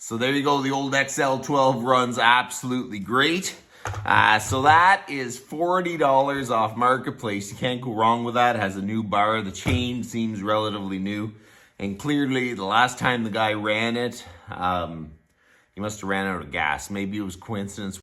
So there you go. The old XL12 runs absolutely great. So that is $40 off Marketplace. You can't go wrong with that. It has a new bar. The chain seems relatively new. And clearly, the last time the guy ran it, he must have ran out of gas. Maybe it was coincidence.